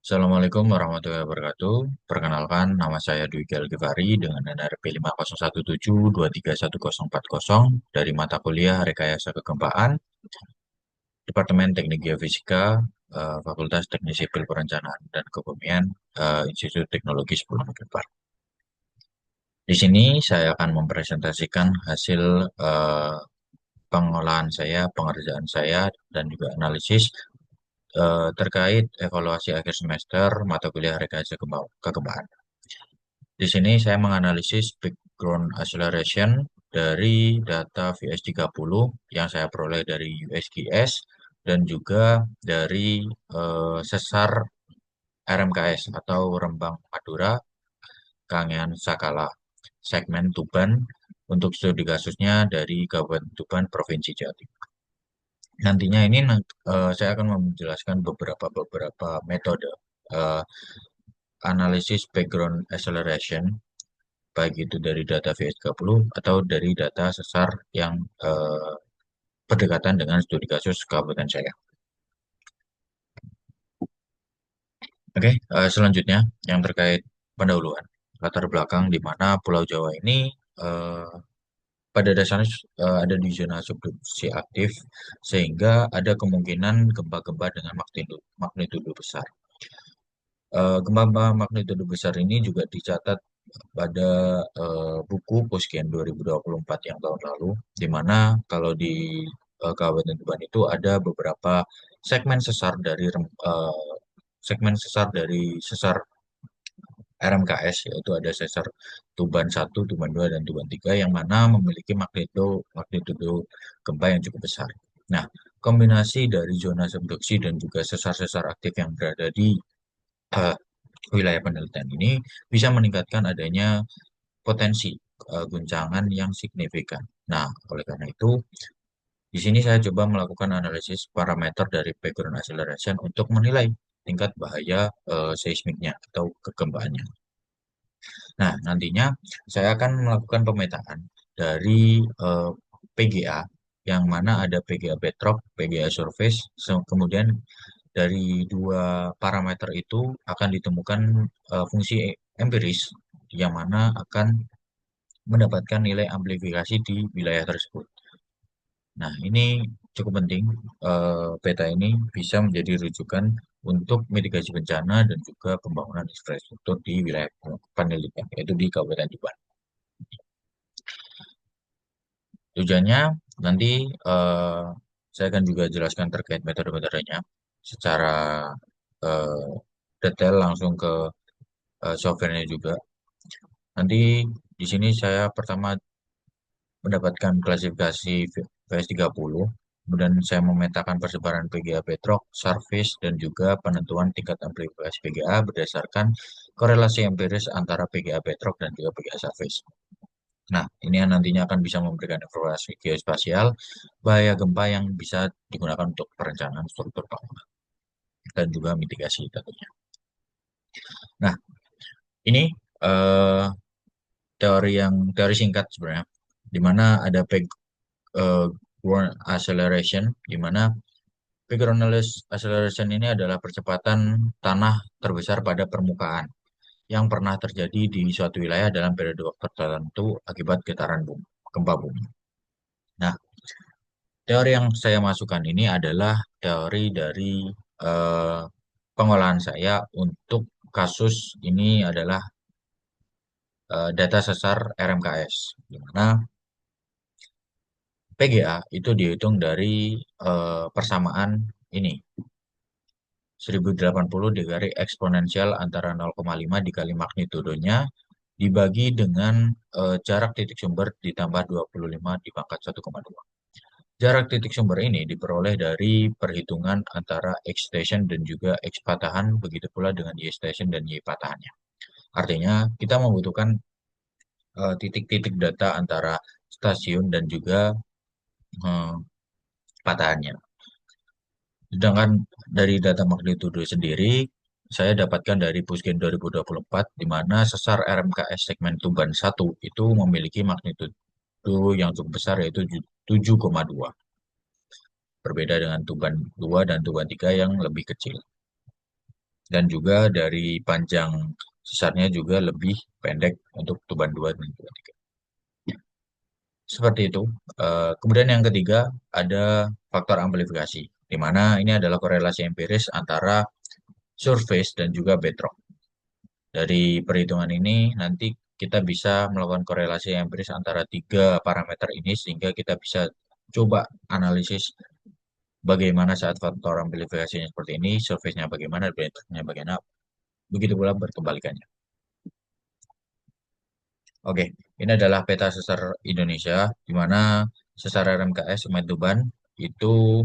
Assalamualaikum warahmatullahi wabarakatuh. Perkenalkan, nama saya Dwi Givari dengan NRP 50172314040 dari mata kuliah Rekayasa Kegempaan, Departemen Teknik Geofisika, Fakultas Teknik Sipil Perencanaan dan Kebumian, Institut Teknologi 10 Unpar. Di sini saya akan mempresentasikan hasil pengolahan saya, pengerjaan saya, dan juga analisis terkait evaluasi akhir semester mata kuliah Rekayasa Kegempaan. Di sini saya menganalisis background acceleration dari data VS30 yang saya peroleh dari USGS dan juga dari sesar RMKS atau Rembang Madura Kangean Sakala segmen Tuban untuk studi kasusnya dari Kabupaten Tuban Provinsi Jawa Timur. Nantinya ini saya akan menjelaskan beberapa metode eh, analisis background acceleration baik itu dari data VS30 atau dari data sesar yang berdekatan dengan studi kasus Kabupaten saya. Oke, selanjutnya yang terkait pendahuluan latar belakang di mana Pulau Jawa ini eh, pada dasarnya ada di zona subduksi aktif sehingga ada kemungkinan gempa-gempa dengan magnitudo besar. Gempa magnitudo besar ini juga dicatat pada buku Puskian 2024 yang tahun lalu, di mana kalau di Kabupaten Tuban itu ada beberapa segmen sesar segmen sesar dari sesar RMKS, yaitu ada sesar Tuban 1, Tuban 2, dan Tuban 3 yang mana memiliki magnitudo gempa yang cukup besar. Nah, kombinasi dari zona subduksi dan juga sesar-sesar aktif yang berada di eh, wilayah penelitian ini bisa meningkatkan adanya potensi guncangan yang signifikan. Nah, oleh karena itu, di sini saya coba melakukan analisis parameter dari background acceleration untuk menilai tingkat bahaya seismiknya atau kegempaannya. Nah, nantinya saya akan melakukan pemetaan dari PGA, yang mana ada PGA bedrock, PGA surface, kemudian dari dua parameter itu akan ditemukan fungsi empiris yang mana akan mendapatkan nilai amplifikasi di wilayah tersebut. Nah, ini cukup penting. Peta ini bisa menjadi rujukan untuk mitigasi bencana dan juga pembangunan infrastruktur di wilayah penelitian, yaitu di Kabupaten Tuban. Tujuannya nanti eh, saya akan juga jelaskan terkait metode-metodenya secara eh, detail langsung ke softwarenya juga. Nanti di sini saya pertama mendapatkan klasifikasi VS30, kemudian saya memetakan persebaran PGA bedrock, surface, dan juga penentuan tingkat amplifikasi PGA berdasarkan korelasi empiris antara PGA bedrock dan juga PGA surface. Nah, ini yang nantinya akan bisa memberikan informasi geospasial, bahaya gempa yang bisa digunakan untuk perencanaan struktur bangunan dan juga mitigasi tentunya. Nah, ini eh, teori singkat sebenarnya, di mana ada background acceleration, di mana background acceleration ini adalah percepatan tanah terbesar pada permukaan yang pernah terjadi di suatu wilayah dalam periode waktu tertentu akibat getaran bumi, gempa bumi. Nah, teori yang saya masukkan ini adalah teori dari eh, pengolahan saya untuk kasus ini adalah data sesar RMKS, di mana PGA itu dihitung dari persamaan ini 1080 dikali eksponensial antara 0,5 dikali magnitudonya dibagi dengan jarak titik sumber ditambah 25 dipangkat 1,2. Jarak titik sumber ini diperoleh dari perhitungan antara X station dan juga X patahan, begitu pula dengan Y station dan Y patahannya. Artinya, kita membutuhkan titik-titik data antara stasiun dan juga eh, patahannya. Sedangkan dari data magnitudo sendiri, saya dapatkan dari Pusgen 2024, di mana sesar RMKS segmen Tuban 1 itu memiliki magnitudo yang cukup besar, yaitu 7,2. Berbeda dengan Tuban 2 dan Tuban 3 yang lebih kecil. dan juga dari panjang sesarnya juga lebih pendek untuk tuban 2 dan tuban 3. Seperti itu. Kemudian yang ketiga ada faktor amplifikasi, di mana ini adalah korelasi empiris antara surface dan juga bedrock. Dari perhitungan ini nanti kita bisa melakukan korelasi empiris antara tiga parameter ini sehingga kita bisa coba analisis bagaimana saat faktor amplifikasinya seperti ini, surface-nya bagaimana, bedrock-nya bagaimana, begitu pula berkebalikannya. Oke, ini adalah peta sesar Indonesia, di mana sesar RMKS Semen Tuban itu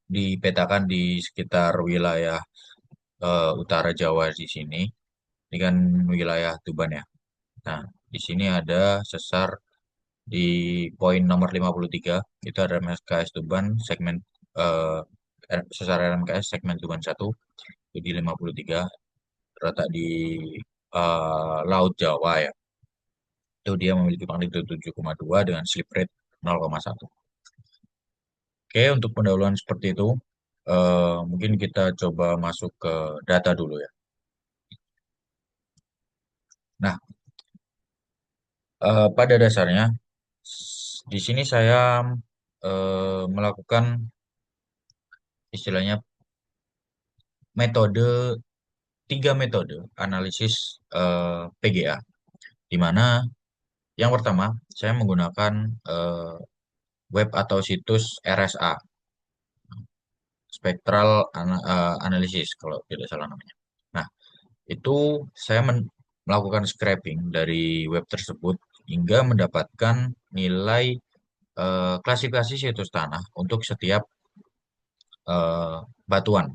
dipetakan di sekitar wilayah utara Jawa di sini. Ini kan wilayah Tuban ya. Nah, di sini ada sesar di poin nomor 53, itu ada RMKS Tuban segmen eh, sesar RMKS segmen Tuban 1 itu di 53, terletak di Laut Jawa ya. Itu dia memiliki magnitudo 7,2 dengan slip rate 0,1. Oke, untuk pendahuluan seperti itu, mungkin kita coba masuk ke data dulu ya. Nah, pada dasarnya, di sini saya melakukan istilahnya metode, tiga metode analisis PGA, di mana yang pertama saya menggunakan eh, web atau situs RSA, Spectral Analysis kalau tidak salah namanya. Nah, itu saya melakukan scraping dari web tersebut hingga mendapatkan nilai klasifikasi situs tanah untuk setiap batuan.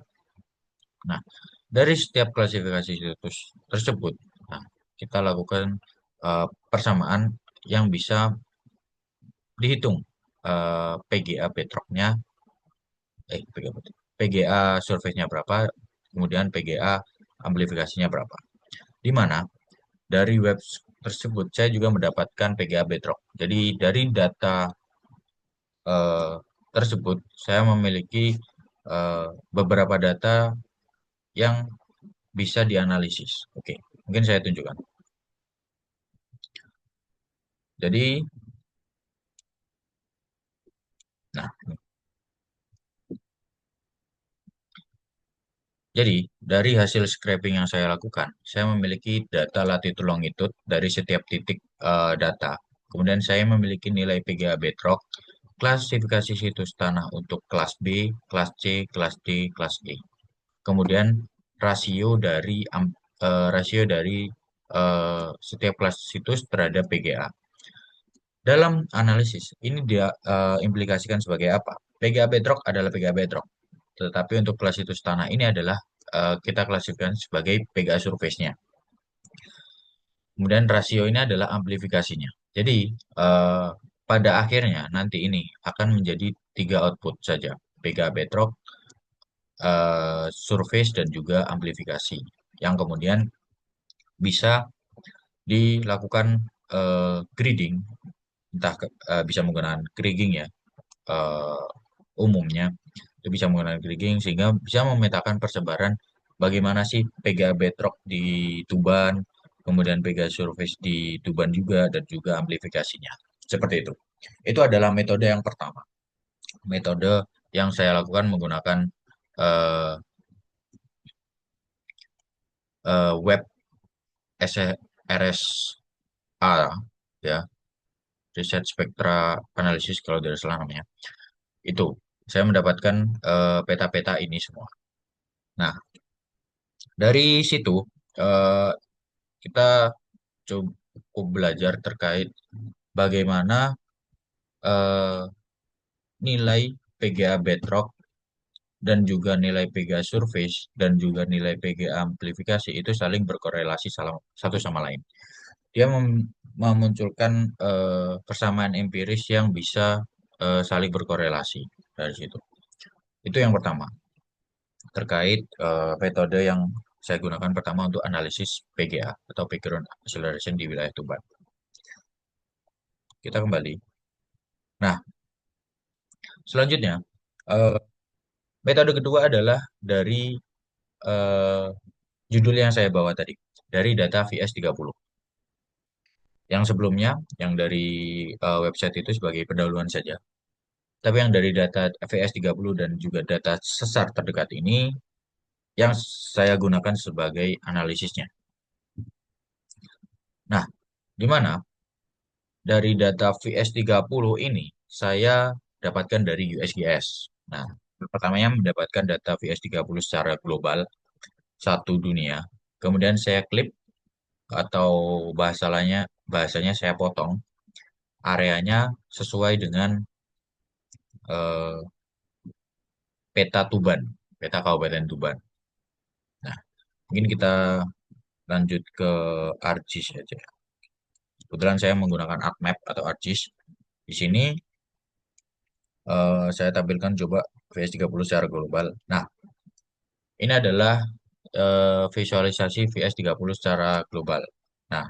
Nah, dari setiap klasifikasi situs tersebut, nah, kita lakukan persamaan yang bisa dihitung PGA bedrocknya, PGA surface-nya berapa, kemudian PGA amplifikasinya berapa. Di mana dari web tersebut saya juga mendapatkan PGA bedrock. Jadi dari data eh, tersebut saya memiliki beberapa data yang bisa dianalisis. Oke, mungkin saya tunjukkan. Jadi, nah, jadi dari hasil scraping yang saya lakukan, saya memiliki data latitude longitude dari setiap titik data. Kemudian saya memiliki nilai PGA bedrock, klasifikasi situs tanah untuk kelas B, kelas C, kelas D, kelas E. Kemudian rasio dari setiap kelas situs terhadap PGA. Dalam analisis ini dia implikasikan sebagai apa? PGA bedrock adalah PGA bedrock, tetapi untuk kelas situs tanah ini adalah kita klasifikasikan sebagai PGA surface-nya. Kemudian rasio ini adalah amplifikasinya. Jadi eh, pada akhirnya nanti ini akan menjadi tiga output saja, PGA bedrock, surface dan juga amplifikasi, yang kemudian bisa dilakukan grading, entah bisa menggunakan kriging ya, eh, umumnya itu bisa menggunakan kriging sehingga bisa memetakan persebaran bagaimana sih PGA bedrock di Tuban, kemudian PGA surface di Tuban juga dan juga amplifikasinya. Seperti itu. Itu adalah metode yang pertama. Metode yang saya lakukan menggunakan eh, web RSA ya, Research Spectra Analysis kalau tidak salah namanya. Itu saya mendapatkan peta-peta ini semua. Nah, dari situ eh, kita cukup belajar terkait bagaimana eh, nilai PGA bedrock dan juga nilai PGA surface dan juga nilai PGA amplifikasi itu saling berkorelasi satu sama lain. Dia memunculkan persamaan empiris yang bisa saling berkorelasi dari situ. Itu yang pertama, terkait metode yang saya gunakan pertama untuk analisis PGA atau background acceleration di wilayah Tuban. Kita kembali. Nah, selanjutnya, eh, metode kedua adalah dari eh, judul yang saya bawa tadi dari data VS30. Yang sebelumnya, yang dari website itu sebagai pendahuluan saja. Tapi yang dari data VS30 dan juga data sesar terdekat ini yang saya gunakan sebagai analisisnya. Nah, di mana dari data VS30 ini saya dapatkan dari USGS. Nah, pertamanya mendapatkan data VS30 secara global satu dunia. Kemudian saya klip atau bahasanya saya potong areanya sesuai dengan eh, peta Tuban, peta Kabupaten Tuban. Nah, mungkin kita lanjut ke ArcGIS saja. Kebetulan saya menggunakan ArcMap atau ArcGIS. Di sini saya tampilkan coba VS30 secara global. Nah, ini adalah visualisasi VS30 secara global. Nah,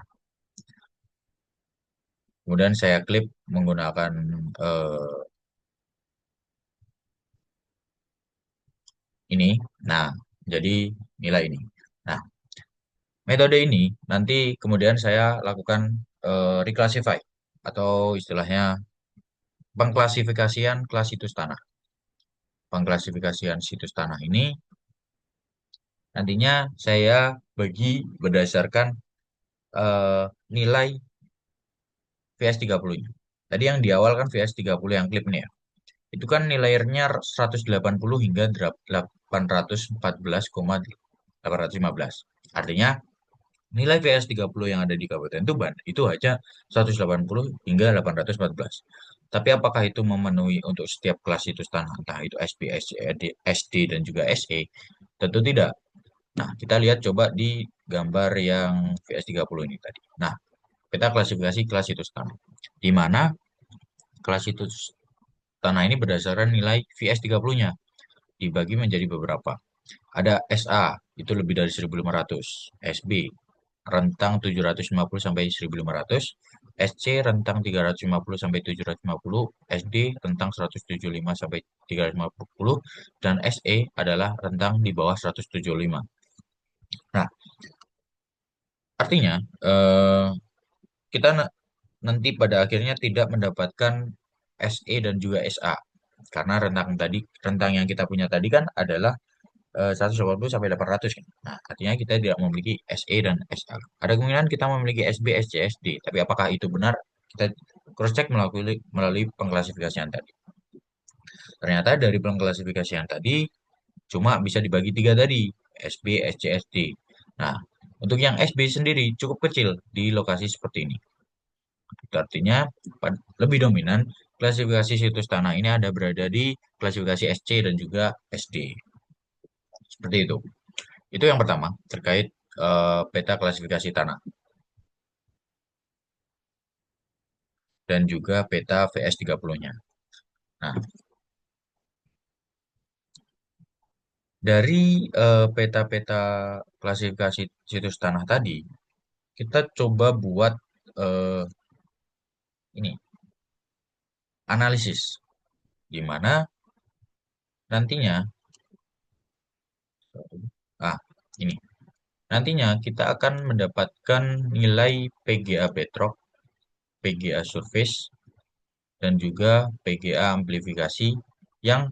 kemudian saya klip menggunakan eh, ini. Nah, jadi nilai ini. Nah, metode ini nanti kemudian saya lakukan reclassify atau istilahnya pengklasifikasian kelas situs tanah. Pengklasifikasian situs tanah ini nantinya saya bagi berdasarkan eh, nilai VS30-nya. Tadi yang di awal kan VS30 yang klip nih ya. Itu kan nilainya 180 hingga 814,815. Artinya nilai VS30 yang ada di Kabupaten Tuban itu hanya 180 hingga 814. Tapi apakah itu memenuhi untuk setiap kelas situs tanah, entah itu SP, SCD, SD, dan juga SE? Tentu tidak. Nah, kita lihat coba di gambar yang VS30 ini tadi. Nah, kita klasifikasi kelas situs tanah. Di mana kelas situs tanah ini berdasarkan nilai VS30-nya. Dibagi menjadi beberapa. Ada SA, itu lebih dari 1.500. SB, rentang 750 sampai 1.500. SC, rentang 350 sampai 750. SD, rentang 175 sampai 350. Dan SE adalah rentang di bawah 175. Nah, artinya kita nanti pada akhirnya tidak mendapatkan SE dan juga SA karena rentang yang kita punya tadi kan adalah 180 sampai 800 kan. Nah, artinya kita tidak memiliki SE dan SA. Ada kemungkinan kita memiliki SB, SC, SD, tapi apakah itu benar? Kita cross check melalui pengklasifikasian tadi. Ternyata dari pengklasifikasian tadi cuma bisa dibagi tiga tadi, SB, SC, SD. Nah, untuk yang SB sendiri cukup kecil di lokasi seperti ini. Itu artinya lebih dominan klasifikasi situs tanah ini ada berada di klasifikasi SC dan juga SD. Seperti itu. Itu yang pertama terkait peta klasifikasi tanah dan juga peta VS30-nya. Nah, dari peta-peta klasifikasi situs tanah tadi, kita coba buat eh, ini analisis di mana nantinya ah ini nantinya kita akan mendapatkan nilai PGA Bedrock, PGA Surface, dan juga PGA amplifikasi yang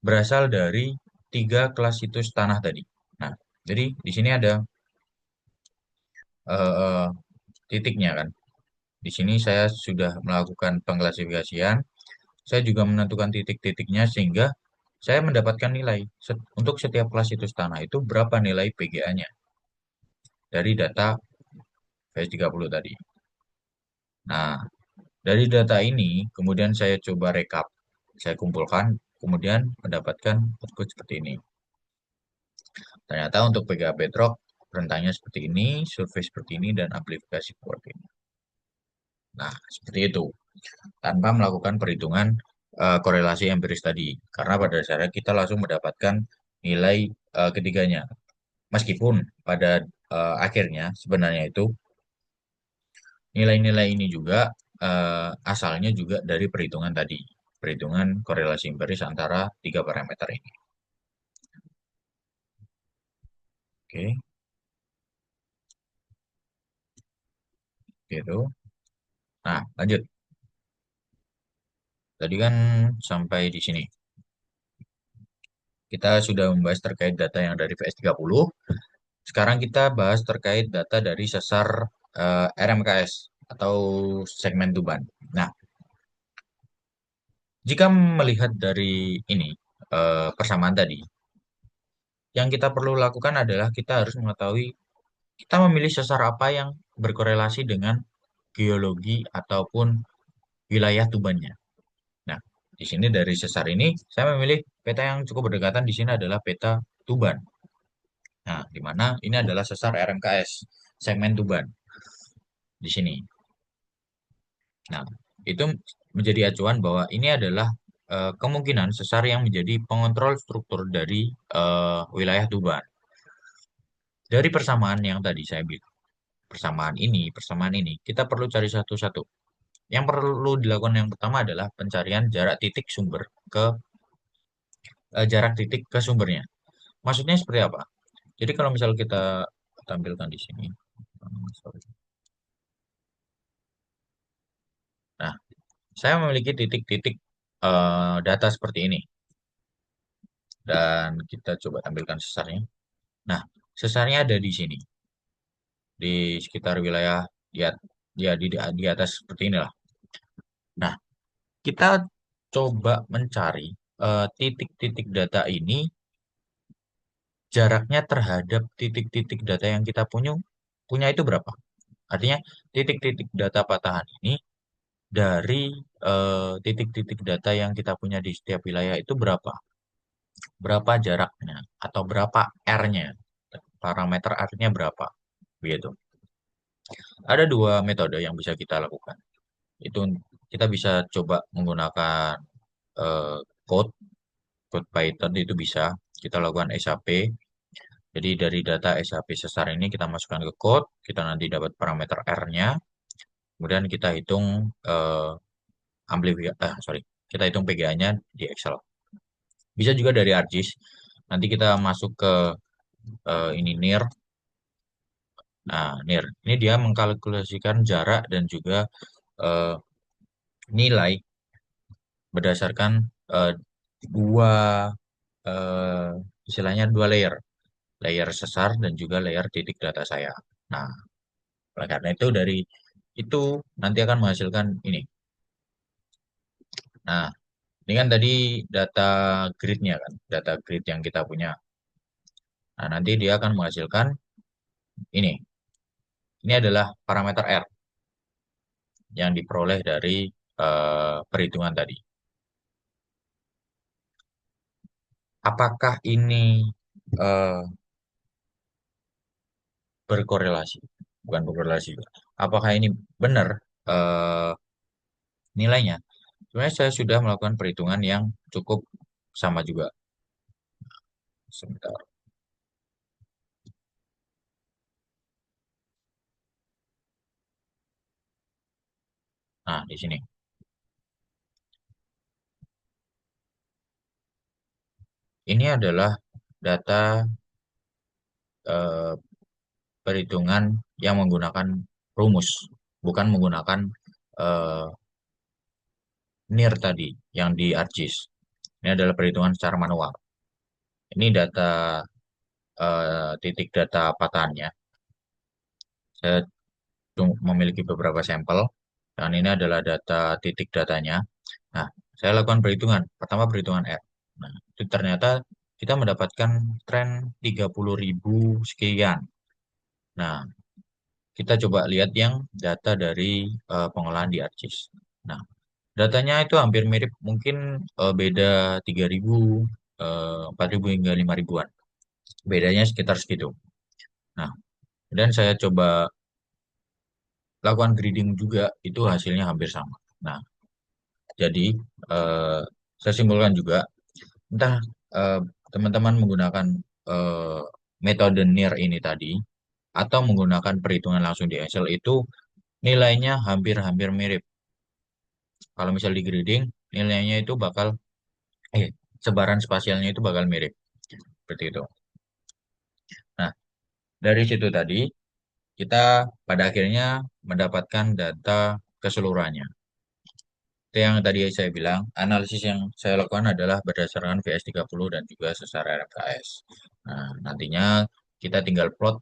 berasal dari tiga kelas situs tanah tadi. Nah, jadi di sini ada eh, titiknya kan. Di sini saya sudah melakukan pengklasifikasian. Saya juga menentukan titik-titiknya sehingga saya mendapatkan nilai untuk setiap kelas situs tanah itu berapa nilai PGA-nya dari data VS30 tadi. Nah, dari data ini kemudian saya coba rekap, saya kumpulkan, kemudian mendapatkan output seperti ini. Ternyata untuk PGA Bedrock rentangnya seperti ini, survei seperti ini, dan amplifikasi seperti ini. Nah, seperti itu. Tanpa melakukan perhitungan korelasi empiris tadi. Karena pada dasarnya kita langsung mendapatkan nilai ketiganya. Meskipun pada akhirnya sebenarnya itu nilai-nilai ini juga asalnya juga dari perhitungan tadi. Perhitungan korelasi empiris antara tiga parameter ini. Oke, gitu. Nah, lanjut. Tadi kan sampai di sini. Kita sudah membahas terkait data yang dari VS30. Sekarang kita bahas terkait data dari sesar RMKS atau segmen Tuban. Nah, jika melihat dari ini persamaan tadi, yang kita perlu lakukan adalah kita harus mengetahui kita memilih sesar apa yang berkorelasi dengan geologi ataupun wilayah Tubannya. Nah, di sini dari sesar ini saya memilih peta yang cukup berdekatan di sini adalah peta Tuban. Nah, di mana ini adalah sesar RMKS segmen Tuban di sini. Nah, itu menjadi acuan bahwa ini adalah kemungkinan sesar yang menjadi pengontrol struktur dari wilayah Tuban. Dari persamaan yang tadi saya bilang, persamaan ini, kita perlu cari satu-satu. Yang perlu dilakukan yang pertama adalah pencarian jarak titik sumber ke jarak titik ke sumbernya. Maksudnya seperti apa? Jadi kalau misal kita tampilkan di sini, sorry. Nah, saya memiliki titik-titik data seperti ini dan kita coba tampilkan sesarnya. Nah, sesarnya ada di sini, di sekitar wilayah di, di atas seperti inilah. Nah, kita coba mencari titik-titik data ini jaraknya terhadap titik-titik data yang kita punya itu berapa? Artinya titik-titik data patahan ini dari titik-titik data yang kita punya di setiap wilayah itu berapa? Berapa jaraknya atau berapa R-nya? Parameter R-nya berapa? Begitu. Ada dua metode yang bisa kita lakukan. Itu kita bisa coba menggunakan eh, code, code Python itu bisa kita lakukan SAP. Jadi dari data SAP sesar ini kita masukkan ke code, kita nanti dapat parameter R-nya, kemudian kita hitung sorry, kita hitung PGA-nya di Excel. Bisa juga dari ArcGIS. Nanti kita masuk ke ini NIR. Nah, NIR ini dia mengkalkulasikan jarak dan juga eh, nilai berdasarkan eh, dua eh, istilahnya dua layer, layer sesar dan juga layer titik data saya. Nah, oleh karena itu dari itu nanti akan menghasilkan ini. Nah, ini kan tadi data grid-nya kan, data grid yang kita punya. Nah, nanti dia akan menghasilkan ini. Ini adalah parameter R yang diperoleh dari perhitungan tadi. Apakah ini eh, berkorelasi? Bukan berkorelasi. Apakah ini benar eh, nilainya? Sebenarnya saya sudah melakukan perhitungan yang cukup sama juga. Sebentar. Nah, di sini. Ini adalah data eh, perhitungan yang menggunakan rumus, bukan menggunakan eh, NIR tadi yang di ArcGIS. Ini adalah perhitungan secara manual. Ini data titik data patahannya. Saya memiliki beberapa sampel dan ini adalah data titik datanya. Nah, saya lakukan perhitungan. Pertama perhitungan R. Nah, itu ternyata kita mendapatkan tren 30.000 sekian. Nah, kita coba lihat yang data dari pengolahan di ArcGIS. Nah, datanya itu hampir mirip, mungkin beda 3.000, 4.000 hingga 5 ribuan. Bedanya sekitar segitu. Nah, dan saya coba lakukan grading juga, itu hasilnya hampir sama. Nah, jadi eh, saya simpulkan juga, entah eh, teman-teman menggunakan eh, metode NIR ini tadi, atau menggunakan perhitungan langsung di Excel itu nilainya hampir-hampir mirip. Kalau misal di grading, nilainya itu bakal, sebaran spasialnya itu bakal mirip. Seperti itu. Nah, Dari situ tadi, kita pada akhirnya mendapatkan data keseluruhannya. Itu yang tadi saya bilang, analisis yang saya lakukan adalah berdasarkan VS30 dan juga sesar RMKS. Nah, nantinya kita tinggal plot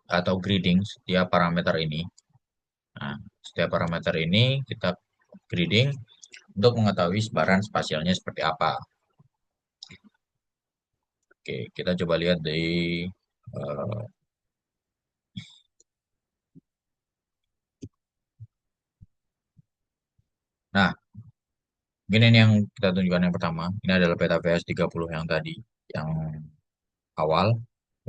atau grading setiap parameter ini. Nah, setiap parameter ini kita grading untuk mengetahui sebaran spasialnya seperti apa. Oke, kita coba lihat dari eh, nah, ini yang kita tunjukkan yang pertama. Ini adalah peta VS30 yang tadi, yang awal.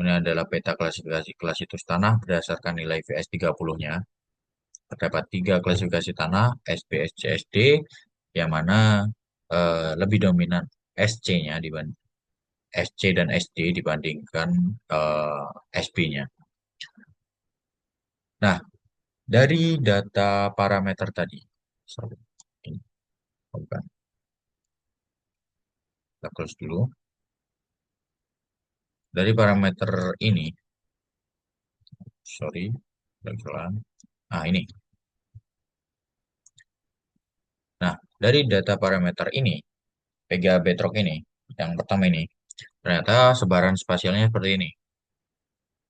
Ini adalah peta klasifikasi kelas situs tanah berdasarkan nilai VS30-nya. Terdapat tiga klasifikasi tanah, SB, SC, SD, yang mana lebih dominan SC-nya dibanding SC dan SD dibandingkan SB-nya. Nah, dari data parameter tadi, sorry, ini bukan, kita close dulu. Dari parameter ini, sorry, kesalahan. Nah, ini. Nah, dari data parameter ini, PGA Bedrock ini, yang pertama ini, ternyata sebaran spasialnya seperti ini.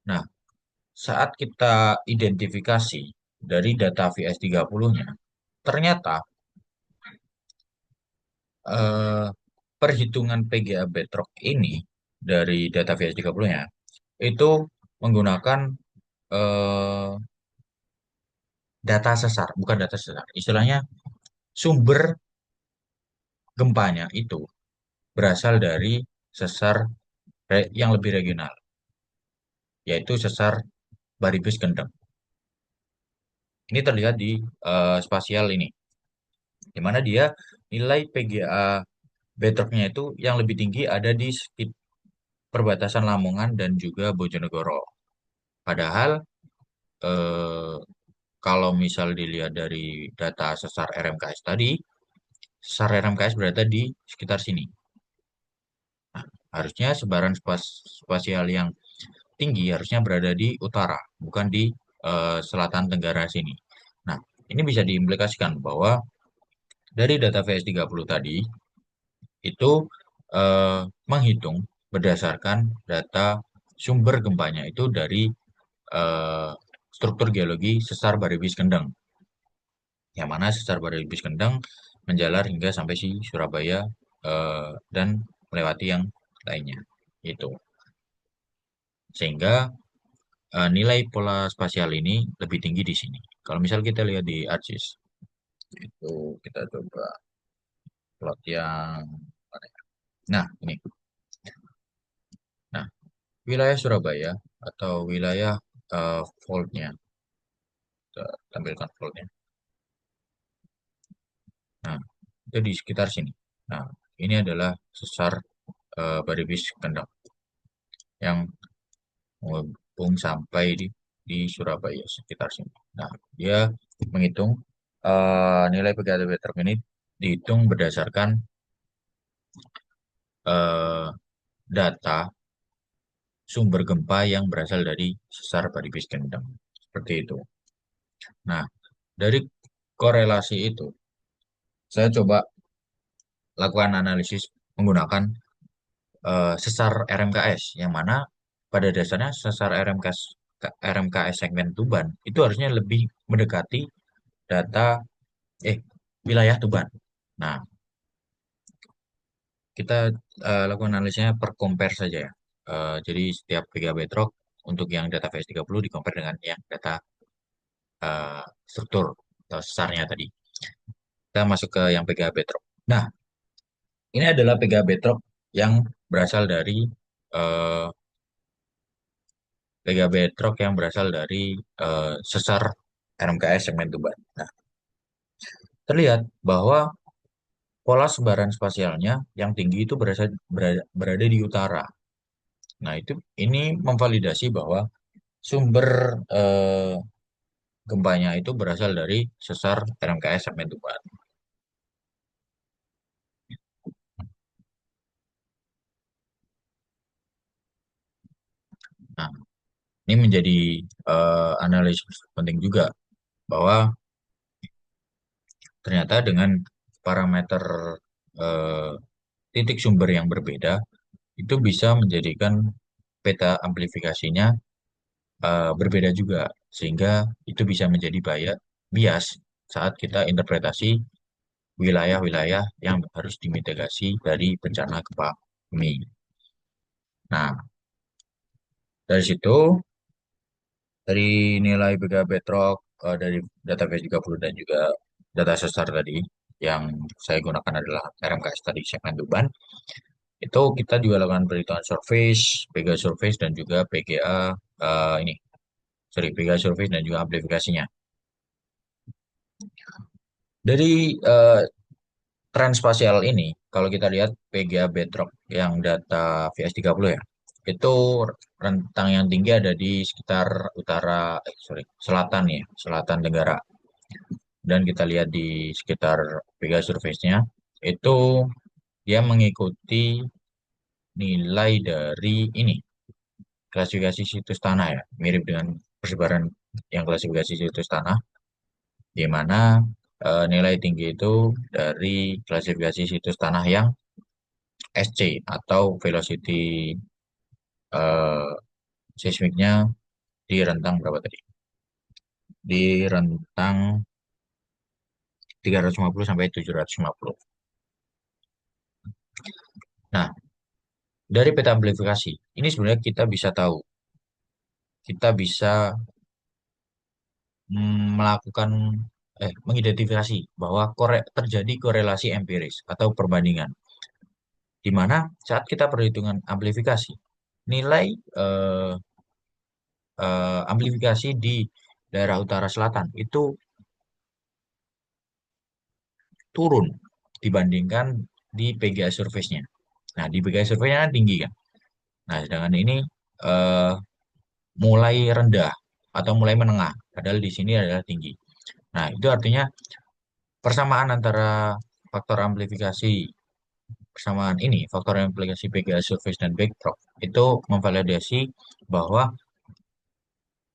Nah, saat kita identifikasi dari data VS30-nya, ternyata eh, perhitungan PGA Bedrock ini dari data VS30-nya itu menggunakan eh, data sesar, bukan data sesar. Istilahnya sumber gempanya itu berasal dari sesar yang lebih regional, yaitu sesar Baribis Kendeng. Ini terlihat di spasial ini, di mana dia nilai PGA bedrocknya itu yang lebih tinggi ada di perbatasan Lamongan dan juga Bojonegoro. Padahal eh, kalau misal dilihat dari data sesar RMKS tadi, sesar RMKS berada di sekitar sini. Nah, harusnya sebaran spasial yang tinggi harusnya berada di utara, bukan di selatan tenggara sini. Nah, ini bisa diimplikasikan bahwa dari data VS30 tadi itu eh, menghitung berdasarkan data sumber gempanya itu dari eh, struktur geologi sesar Baribis Kendeng, yang mana sesar Baribis Kendeng menjalar hingga sampai si Surabaya dan melewati yang lainnya. Itu sehingga nilai pola spasial ini lebih tinggi di sini. Kalau misal kita lihat di ArcGIS, itu kita coba plot yang mana ya? Nah, ini. Nah, wilayah Surabaya atau wilayah faultnya, kita tampilkan faultnya. Nah, itu di sekitar sini. Nah, ini adalah sesar Baribis Kendeng yang menghubung sampai di Surabaya sekitar sini. Nah, dia menghitung nilai PGAT meter ini dihitung berdasarkan eh, data sumber gempa yang berasal dari sesar Baribis Kendeng. Seperti itu. Nah, dari korelasi itu, saya coba lakukan analisis menggunakan sesar RMKS, yang mana pada dasarnya sesar RMKS segmen Tuban itu harusnya lebih mendekati data wilayah Tuban. Nah, kita lakukan analisisnya per compare saja ya. Jadi setiap Vega Bedrock untuk yang data VS30 di compare dengan yang data struktur atau sesarnya tadi. Kita masuk ke yang Vega Bedrock. Nah, ini adalah Vega Bedrock yang berasal dari eh, Vega Bedrock yang berasal dari sesar RMKS segmen Tuban. Nah, terlihat bahwa pola sebaran spasialnya yang tinggi itu berada di utara. Nah, ini memvalidasi bahwa sumber eh, gempanya itu berasal dari sesar RMKS segmen Tuban. Nah, Ini menjadi analisis penting juga bahwa ternyata dengan parameter eh, titik sumber yang berbeda itu bisa menjadikan peta amplifikasinya berbeda juga sehingga itu bisa menjadi bias saat kita interpretasi wilayah-wilayah yang harus dimitigasi dari bencana gempa bumi. Nah, dari situ dari nilai Vega Bedrock dari database 30 dan juga data sesar tadi yang saya gunakan adalah RMKS tadi segmen Tuban. Itu kita juga lakukan perhitungan surface, Vega surface dan juga PGA ini, sorry, Vega surface dan juga amplifikasinya. Dari tren spasial ini, kalau kita lihat PGA Bedrock yang data VS30 ya, itu rentang yang tinggi ada di sekitar selatan ya, selatan Tenggara. Dan kita lihat di sekitar Vega surface-nya, itu dia mengikuti nilai dari ini, klasifikasi situs tanah ya, mirip dengan persebaran yang klasifikasi situs tanah, di mana nilai tinggi itu dari klasifikasi situs tanah yang SC atau velocity eh, seismiknya di rentang berapa tadi? Di rentang 350 sampai 750. Nah, dari peta amplifikasi, ini sebenarnya kita bisa tahu, kita bisa melakukan mengidentifikasi bahwa terjadi korelasi empiris atau perbandingan, di mana saat kita perhitungan amplifikasi, nilai eh, amplifikasi di daerah utara selatan itu turun dibandingkan di PGA surface-nya. Nah, di PGA survei-nya kan tinggi kan. Nah, sedangkan ini eh, mulai rendah atau mulai menengah, padahal di sini adalah tinggi. Nah, itu artinya persamaan antara faktor amplifikasi, persamaan ini, faktor amplifikasi PGA surface dan backdrop, itu memvalidasi bahwa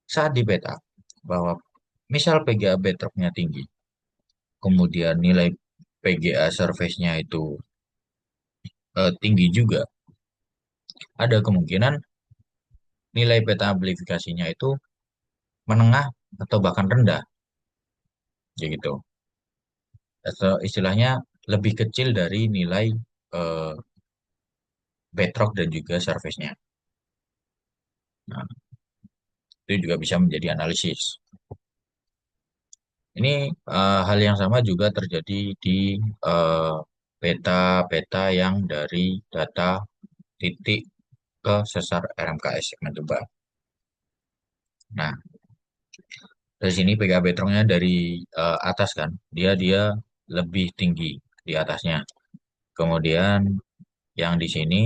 saat di peta, bahwa misal PGA backdropnya tinggi, kemudian nilai PGA surface-nya itu tinggi juga, ada kemungkinan nilai peta amplifikasinya itu menengah atau bahkan rendah, ya gitu. Atau istilahnya lebih kecil dari nilai eh, bedrock dan juga surface-nya. Nah, itu juga bisa menjadi analisis. Ini hal yang sama juga terjadi di eh, peta-peta yang dari data titik ke sesar RMKS segmen Tuban. Nah, dari sini PKB Betrongnya dari atas kan, dia dia lebih tinggi di atasnya. Kemudian yang di sini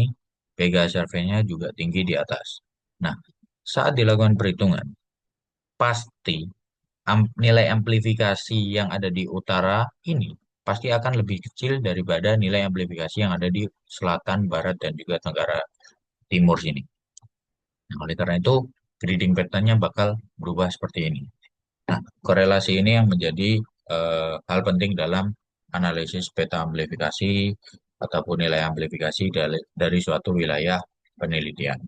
Vega survei-nya juga tinggi di atas. Nah, saat dilakukan perhitungan, pasti nilai amplifikasi yang ada di utara ini pasti akan lebih kecil daripada nilai amplifikasi yang ada di selatan, barat, dan juga tenggara timur sini. Nah, oleh karena itu, grading pattern-nya bakal berubah seperti ini. Nah, korelasi ini yang menjadi hal penting dalam analisis peta amplifikasi ataupun nilai amplifikasi dari suatu wilayah penelitian.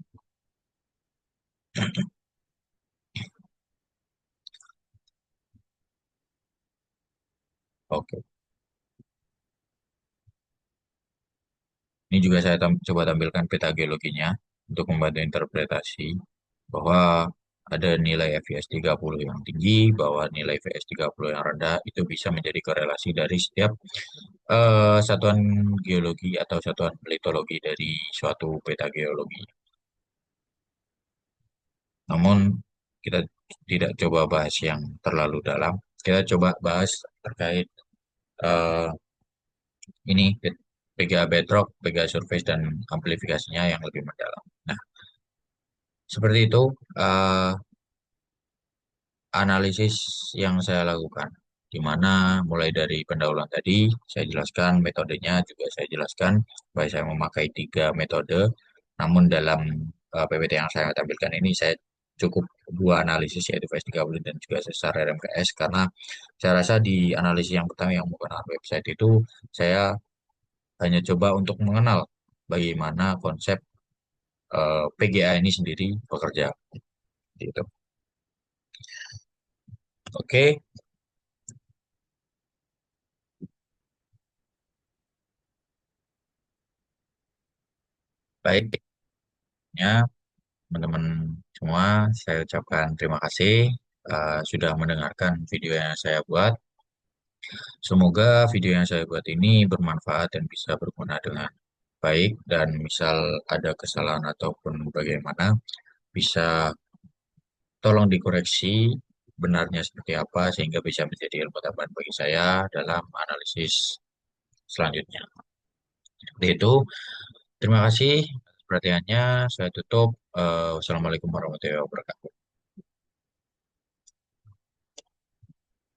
Oke, ini juga saya coba tampilkan peta geologinya untuk membantu interpretasi bahwa ada nilai FVS 30 yang tinggi, bahwa nilai VS 30 yang rendah itu bisa menjadi korelasi dari setiap satuan geologi atau satuan litologi dari suatu peta geologi. Namun kita tidak coba bahas yang terlalu dalam. Kita coba bahas terkait eh, ini PGA bedrock, PGA surface dan amplifikasinya yang lebih mendalam. Nah, seperti itu eh, analisis yang saya lakukan, di mana mulai dari pendahuluan tadi saya jelaskan metodenya juga saya jelaskan bahwa saya memakai tiga metode. Namun dalam PPT yang saya tampilkan ini saya cukup dua analisis yaitu VS30 dan juga sesar RMKS karena saya rasa di analisis yang pertama yang menggunakan website itu saya hanya coba untuk mengenal bagaimana konsep PGA ini sendiri bekerja gitu. Oke, baik ya teman-teman semua, saya ucapkan terima kasih sudah mendengarkan video yang saya buat. Semoga video yang saya buat ini bermanfaat dan bisa berguna dengan baik dan misal ada kesalahan ataupun bagaimana bisa tolong dikoreksi benarnya seperti apa sehingga bisa menjadi ilmu tambahan bagi saya dalam analisis selanjutnya. Seperti itu. Terima kasih atas perhatiannya. Saya tutup. Wassalamualaikum warahmatullahi wabarakatuh.